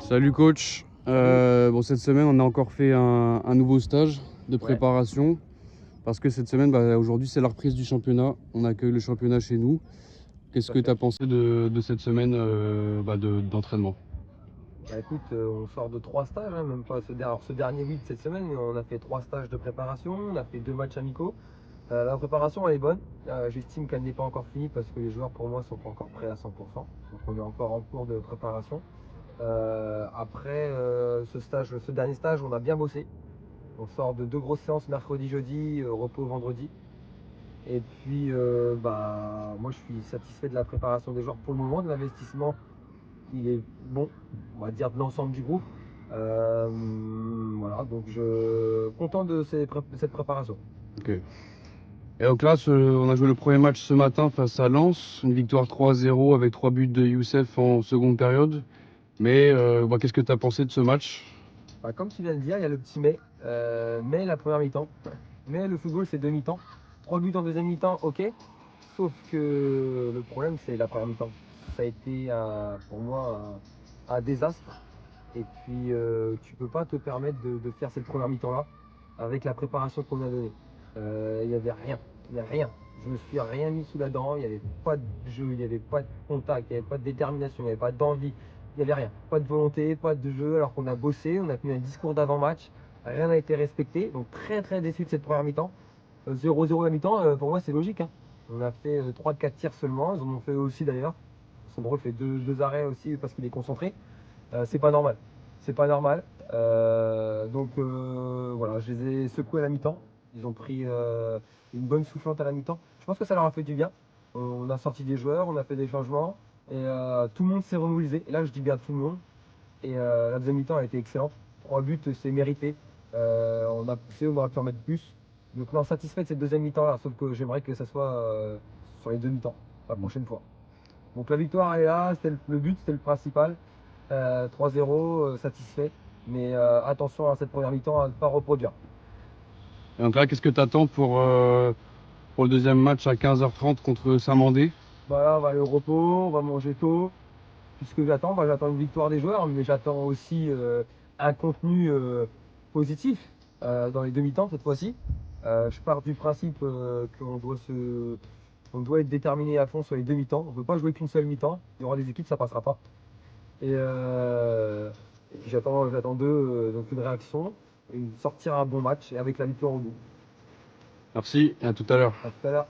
Salut coach. Bon, cette semaine, on a encore fait un nouveau stage de préparation parce que cette semaine, aujourd'hui, c'est la reprise du championnat. On accueille le championnat chez nous. Qu'est-ce que tu as pensé de cette semaine d'entraînement? Écoute, on sort de 3 stages, hein, même pas ce dernier week cette semaine, on a fait 3 stages de préparation, on a fait 2 matchs amicaux. La préparation elle est bonne. J'estime qu'elle n'est pas encore finie parce que les joueurs pour moi sont pas encore prêts à 100%. Donc on est encore en cours de préparation. Après ce dernier stage, on a bien bossé. On sort de 2 grosses séances mercredi, jeudi, repos vendredi. Et puis moi je suis satisfait de la préparation des joueurs pour le moment, de l'investissement. Il est bon, on va dire, de l'ensemble du groupe. Voilà, donc content de cette préparation. Ok. Et donc là, on a joué le premier match ce matin face à Lens, une victoire 3-0 avec 3 buts de Youssef en seconde période. Mais qu'est-ce que tu as pensé de ce match? Comme tu viens de dire, il y a le petit mais la première mi-temps. Mais le football, c'est deux mi-temps. 3 buts en deuxième mi-temps, ok. Sauf que le problème, c'est la première mi-temps. Ça a été pour moi un désastre. Et puis, tu peux pas te permettre de faire cette première mi-temps-là avec la préparation qu'on a donnée. Il n'y avait rien. Il n'y a rien. Je me suis rien mis sous la dent. Il n'y avait pas de jeu, il n'y avait pas de contact, il n'y avait pas de détermination, il n'y avait pas d'envie. Il n'y avait rien. Pas de volonté, pas de jeu. Alors qu'on a bossé, on a tenu un discours d'avant-match. Rien n'a été respecté. Donc, très très déçu de cette première mi-temps. 0-0 la mi-temps, pour moi, c'est logique, hein. On a fait 3-4 tirs seulement. Ils en ont fait aussi d'ailleurs. Sandro fait deux arrêts aussi parce qu'il est concentré. C'est pas normal. C'est pas normal. Voilà, je les ai secoués à la mi-temps. Ils ont pris une bonne soufflante à la mi-temps. Je pense que ça leur a fait du bien. On a sorti des joueurs, on a fait des changements et tout le monde s'est remobilisé. Et là, je dis bien tout le monde. Et la deuxième mi-temps a été excellente. 3 buts, c'est mérité. On a poussé, on aurait pu en mettre plus. Donc, non, satisfait de cette deuxième mi-temps-là. Sauf que j'aimerais que ça soit sur les deux mi-temps la prochaine fois. Donc, la victoire est là. C'était le but, c'était le principal. 3-0, satisfait. Mais attention à cette première mi-temps à ne pas reproduire. Et donc là, qu'est-ce que tu attends pour le deuxième match à 15h30 contre Saint-Mandé? Là, on va aller au repos, on va manger tôt. Tout ce que j'attends, j'attends une victoire des joueurs, mais j'attends aussi un contenu positif dans les demi-temps cette fois-ci. Je pars du principe qu'on doit être déterminé à fond sur les demi-temps. On ne peut pas jouer qu'une seule mi-temps. Il y aura des équipes, ça passera pas. Et puis j'attends d'eux donc une réaction, et sortir un bon match et avec la victoire au bout. Merci et à tout à l'heure. À tout à l'heure.